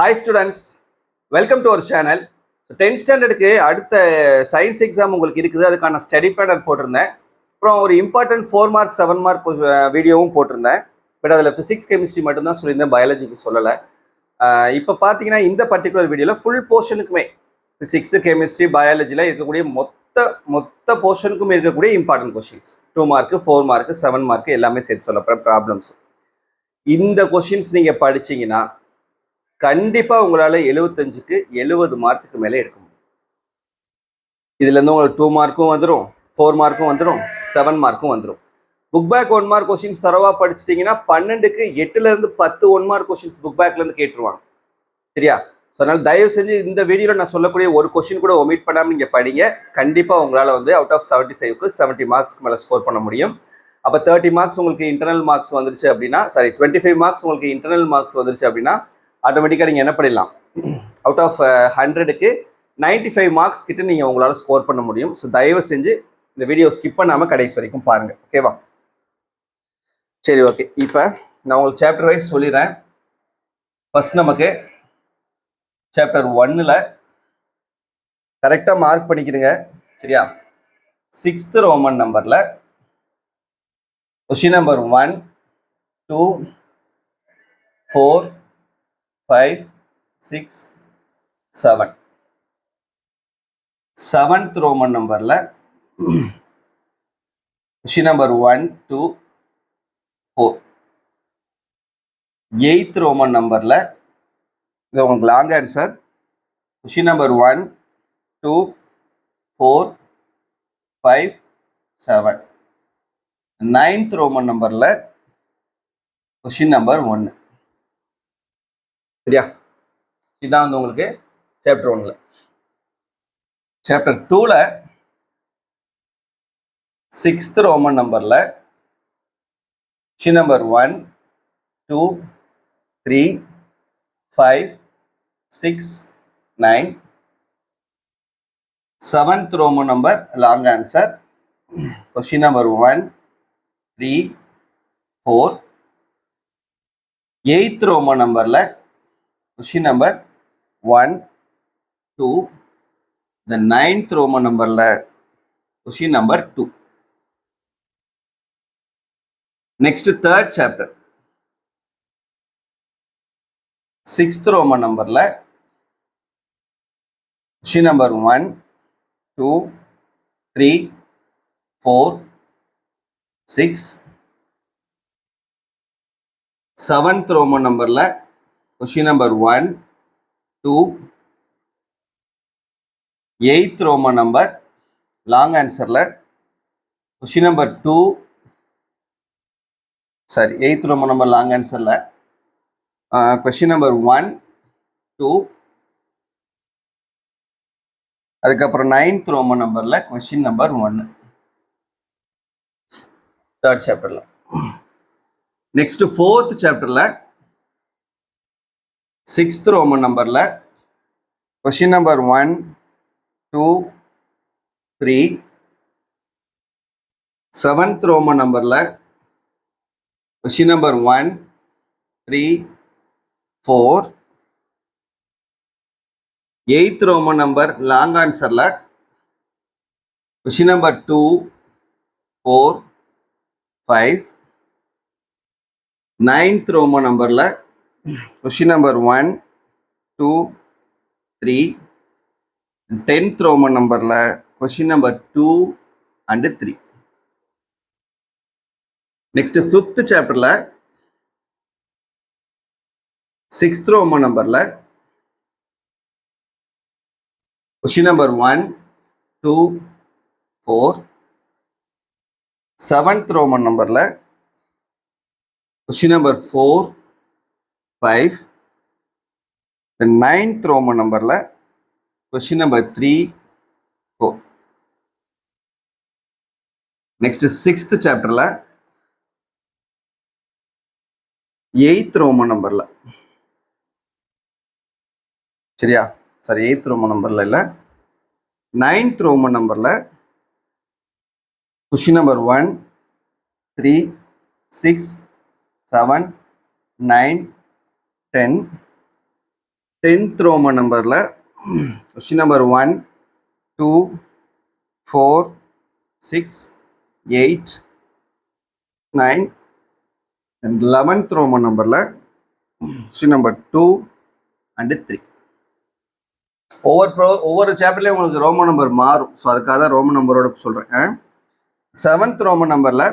Hi students, welcome to our channel. 10th ஸ்டாண்டர்டுக்கு அடுத்த science exam உங்களுக்கு இருக்குது. அதுக்கான ஸ்டடி பேட்டர்ன் போட்டிருந்தேன். அப்புறம் ஒரு இம்பார்ட்டன்ட் 4 மார்க் 7 மார்க் வீடியோவும் போட்டிருந்தேன். பட் அதில் ஃபிசிக்ஸ் கெமிஸ்ட்ரி மட்டும்தான் சொல்லியிருந்தேன், பயாலஜிக்கு சொல்லலை. இப்போ பார்த்தீங்கன்னா இந்த பர்டிகுலர் வீடியோவில் ஃபுல் போர்ஷனுக்குமே ஃபிசிக்ஸ் கெமிஸ்ட்ரி பயாலஜியில் இருக்கக்கூடிய மொத்த போர்ஷனுக்குமே இருக்கக்கூடிய important questions 2 mark 4 mark 7 mark எல்லாமே சேர்த்து சொல்லப்போகிறேன். ப்ராப்ளம்ஸ் இந்த கொஷின்ஸ் நீங்கள் படிச்சீங்கன்னா கண்டிப்பாக உங்களால் 75க்கு 70 மார்க்குக்கு மேலே எடுக்க முடியும். இதுலேருந்து உங்களுக்கு 2 மார்க்கும் வந்துடும், 4 மார்க்கும் வந்துடும், 7 மார்க்கும் வந்துடும். புக் பேக் 1 மார்க் கொஷின்ஸ் தரவா படிச்சிட்டிங்கன்னா 12க்கு 8லேருந்து 10 1 மார்க் கொஷின்ஸ் புக் பேக்லேருந்து கேட்டுருவாங்க. சரியா? ஸோ அதனால் தயவு செஞ்சு இந்த வீடியோவில் நான் சொல்லக்கூடிய ஒரு கொஷின் கூட ஒமிட் பண்ணாமல் நீங்கள் படிங்க. கண்டிப்பாக உங்களால் வந்து அவுட் ஆஃப் 75க்கு 70 மார்க்ஸ்க்கு மேலே ஸ்கோர் பண்ண முடியும். அப்போ 30 மார்க்ஸ் உங்களுக்கு இன்டர்னல் மார்க்ஸ் வந்துருச்சு அப்படின்னா, 25 மார்க்ஸ் உங்களுக்கு இன்டர்னல் மார்க்ஸ் வந்துருச்சு அப்படின்னா ஆட்டோமேட்டிக்காக நீங்கள் என்ன பண்ணிடலாம், அவுட் ஆஃப் 100க்கு 95 மார்க்ஸ் கிட்ட நீங்கள் உங்களால் ஸ்கோர் பண்ண முடியும். ஸோ தயவு செஞ்சு இந்த வீடியோ ஸ்கிப் பண்ணாமல் கடைசி வரைக்கும் பாருங்கள். ஓகேவா? சரி, ஓகே. இப்போ நான் உங்களுக்கு சாப்டர் வைஸ் சொல்லிடுறேன். ஃபர்ஸ்ட் நமக்கு சாப்டர் 1ல் கரெக்டாக மார்க் பண்ணிக்கிறங்க. சரியா? 6th ரோமன் நம்பரில் கொஸ்டின் நம்பர் 1, 2, 4, 5, 6, 7. 7th ரோமன் நம்பரில் கொஸ்டின் நம்பர் 1, 2, 4. 8th ரோமன் நம்பரில் இது உங்களுக்கு long answer. Question number 1, 2, 4, 5, 7. 9th Roman நம்பரில் கொஸ்டின் நம்பர் 1. சரியா? இதுதான் வந்து உங்களுக்கு சாப்டர் 1ல். சாப்டர் 2ல் 6th ரோமன் நம்பரில் question number 1, 2, 3, 5, 6, 9. 7th Roman number long answer. Question number 1, 3, 4. 8th Roman நம்பரில் question number 1, 2. the 9th Roman நம்பரில் question number 2. Next 3rd chapter 6th Roman நம்பரில் கொஸ்டின் நம்பர் 1, 2, 3, 4, 6. 7th ரோமன் நம்பரில் question number 1, 2. 8th Roman number long ஆன்சரில் question number 2. 8th Roman number long ஆன்சரில் question number 1, 2. அதுக்கப்புறம் 9th Roman நம்பரில் question number 1. 3rd சாப்டரில். Next 4th சாப்டரில் 6th Roman நம்பரில் question number 1, 2, 3. 7th Roman நம்பரில் question number 1, 3, 4. 8th Roman number long ஆன்சரில் question number 2, 4, 5. 9th Roman நம்பரில் question number 1, 2, 3. 10th Roman நம்பரில் question number 2 and 3. Next 5th சாப்டரில் 6th Roman நம்பரில் question number 1, 2, 4. 7th Roman நம்பரில் question number 4, 5. 9th Roman நம்பரில் question number 3, 4. Next 6th சாப்டரில் 8th Roman நம்பரில், சரியா? 8th ரோமன் நம்பரில் இல்லை, 9th ரோமன் நம்பரில் கொஸ்டின் நம்பர் 1, 3, 6, 7, 9, 10. 10th Roman numberல question number 1 2 4 6 8 9 and 11th Roman numberல கொஸ்டின் நம்பர் 2 and 3. ஒவ்வொரு சாப்டர்லயும் உங்களுக்கு ரோமன் நம்பர் மாறும். ஸோ அதுக்காக தான் ரோமன் நம்பரோட சொல்கிறேன். 7th ரோமன் நம்பரில்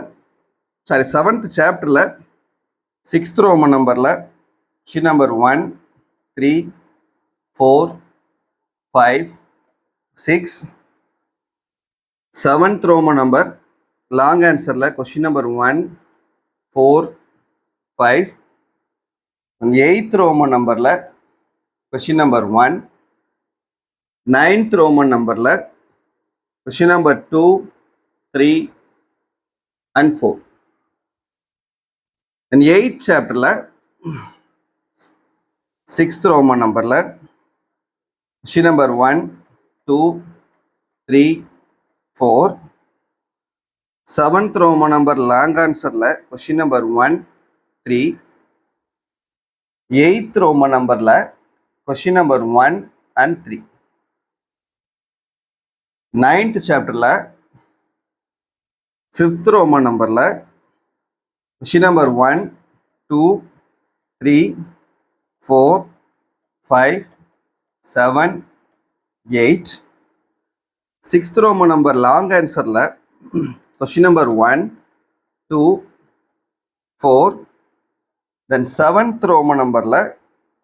சாரி 7th சாப்டரில் 6th ரோமன் நம்பரில் question number 1 3 4 5 6. 7th Roman number long ஆன்சரில் கொஸ்டின் நம்பர் 1 4 5. 8th ரோமன் நம்பரில் கொஸ்டின் நம்பர் 1. 9th ரோமன் நம்பரில் question number 2 3 and 4. And 8th சாப்டரில் 6th ரோமன் நம்பரில் question number 1 2 3 4. 7th Roman number long ஆன்சரில் question number 1 3. 8th Roman நம்பரில் question number 1 and 3. 9th சாப்டரில் 5th Roman நம்பரில் question number 1 2 3 4 5 7 8. 6th Roman number long ஆன்சரில் question number 1 2 4. Then 7th Roman நம்பரில்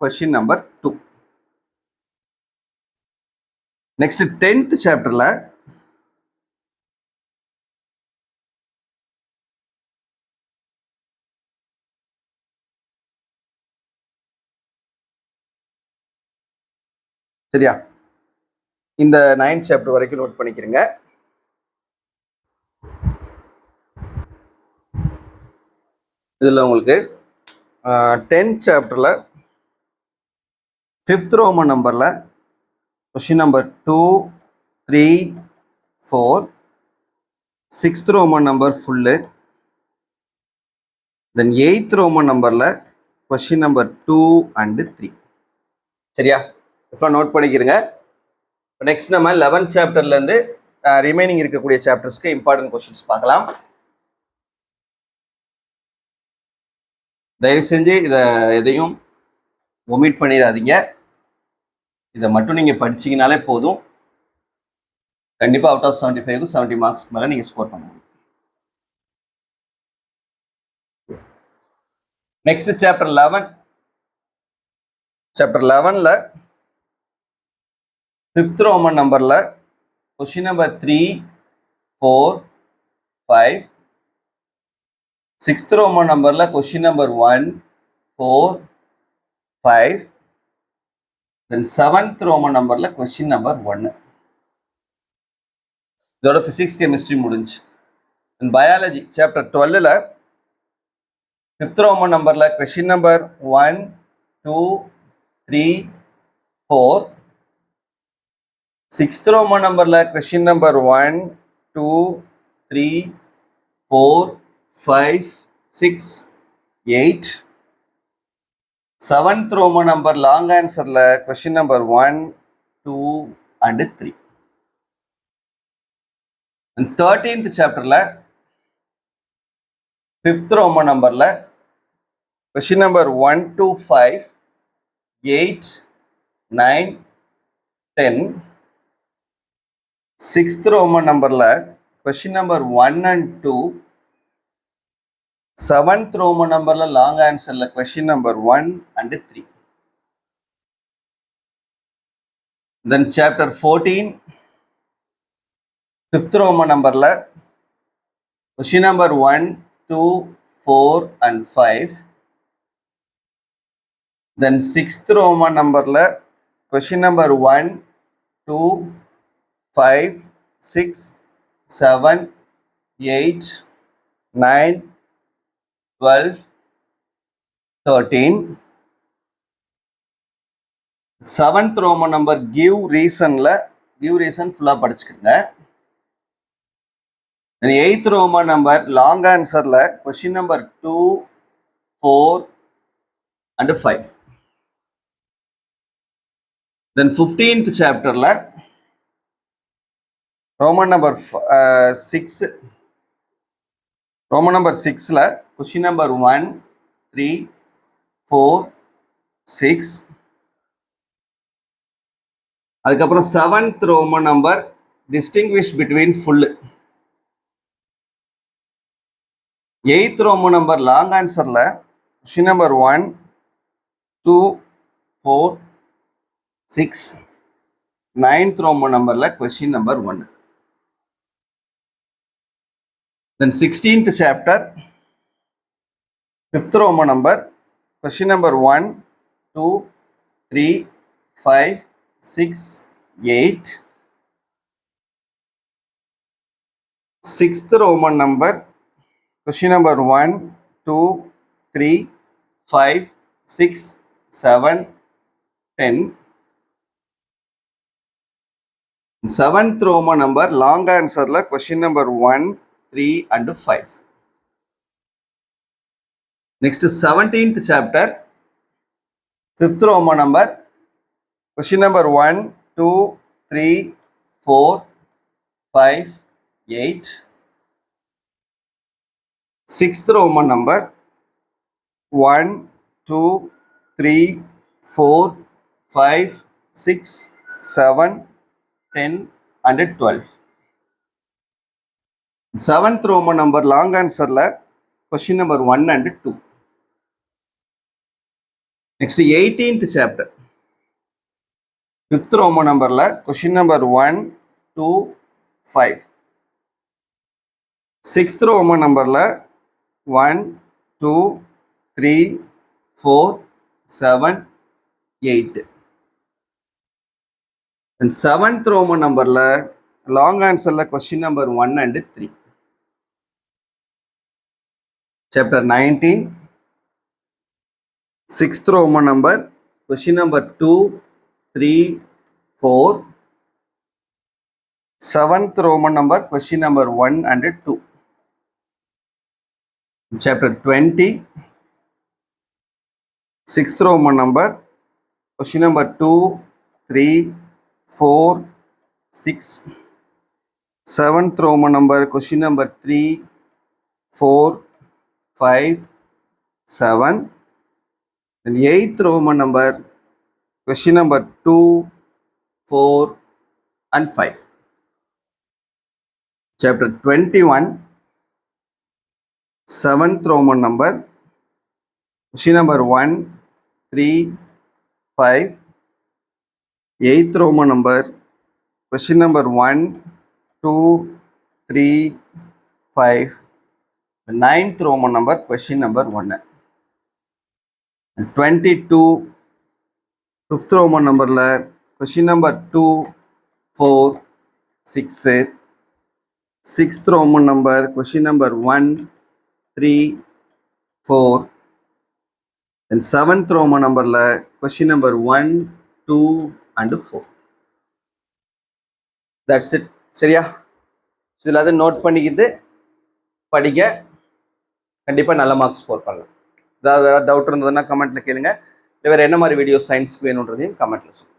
question number 2. Next 10th சாப்டரில் சரியா, இந்த 9th chapter வரைக்கும் நோட் பண்ணிக்கிறீங்க. இதில் உங்களுக்கு 10th சாப்டரில் 5th ரோமன் நம்பரில் question number 2 3 4. 6th Roman number full. Then 8th Roman நம்பரில் கொஸ்டின் நம்பர் 2 and 3. சரியா, இப்போ நோட் பண்ணிக்கிறங்க. நெக்ஸ்ட் நம்ம 11th சாப்டர்லேருந்து ரிமைனிங் இருக்கக்கூடிய சாப்டர்ஸ்க்கு இம்பார்ட்டன்ட் கொஸ்டின்ஸ் பார்க்கலாம். தயவு செஞ்சு இதை எதையும் ஒமிட் பண்ணிடாதீங்க. இதை மட்டும் நீங்கள் படிச்சிங்கனாலே போதும். கண்டிப்பாக அவுட் ஆஃப் 75க்கு 70 மார்க்ஸ்க்கு மேலே நீங்கள் ஸ்கோர் பண்ண முடியும். Next chapter 11. சாப்டர் 11ல் 5th ரோமன் நம்பரில் கொஸ்டின் நம்பர் 3 4 5. 6th ரோமன் நம்பரில் question number 1 4 5. Then 7th Roman நம்பரில் கொஸ்டின் நம்பர் 1. இதோட ஃபிசிக்ஸ் கெமிஸ்ட்ரி முடிஞ்சு. பயாலஜி சாப்டர் 12ல் 5th ரோமன் நம்பரில் கொஸ்டின் நம்பர் 1 2 3 4. 6th ரோமன் நம்பரில் question number 1 2 3 4 5 6 8. 7th Roman number long ஆன்சரில் கொஸ்டின் நம்பர் 1 2 and 3. 13th சாப்டரில் 5th Roman நம்பரில் question number 1 to 5 8 9 10. 6th Roman நம்பரில் question number 1 and 2. 7th Roman நம்பரில் long ஆன்சரில் question number 1 and 3. Then chapter 14 5th Roman நம்பரில் question number 1 2 4 and 5. Then 6th Roman நம்பரில் question number 1 2 5 6 7 8 9 12 13. 7th Roman number give reason ஃபுல்லாக படிச்சுக்கிறேங்க. 8th Roman number long ஆன்சரில் question number 2 4 and 5. Then 15th chapterல Roman number 6 Roman number 6ல question number 1 3 4 6 அதுக்கப்புறம் 7th Roman number distinguish between full 8th Roman number long answerல question number 1 2 4 6 9th Roman numberல question number 1. Then 16th chapter 5th Roman number question number 1 2 3 5 6 8. 6th Roman number question number 1 2 3 5 6 7 10. 7th Roman number long answer la question number 1 3 and 5. Next 17th chapter 5th Roman number question number 1 2 3 4 5 8. 6th Roman number 1 2 3 4 5 6 7 10 and 12. 7th Roman number long answer la question number 1 and 2. Next 18th chapter 5th Roman number la question number 1 2 5. 6th Roman number la 1 2 3 4 7 8. And 7th Roman number la long answer la question number 1 and 3. Chapter 19 6th Roman number question number 2 3 4. 7th Roman number question number 1 and 2. Chapter 20 6th Roman number question number 2 3 4 6. 7th Roman number question number 3 4 5 7. And 8th Roman number question number 2 4 and 5. Chapter 21 7th Roman number question number 1 3 5. 8th Roman number question number 1 2 3 5. The 9th Roman number question number 1. And 22 5th Roman number la question number 2 4 6. 6th Roman number question number 1 3 4. And 7th Roman number la question number 1 2 and 4. That's it. சரியா? இதில் அதை note பண்ணிக்கிட்டு படிக்க கண்டிப்பாக நல்ல marks score பண்ணலாம். ஏதாவது doubt இருந்ததுன்னா கமெண்ட்டில் கேளுங்க. இல்லை வேறு என்ன மாதிரி வீடியோ சயின்ஸ்க்கு வேணுன்றதையும் கமெண்ட்டில் சொல்லுங்கள்.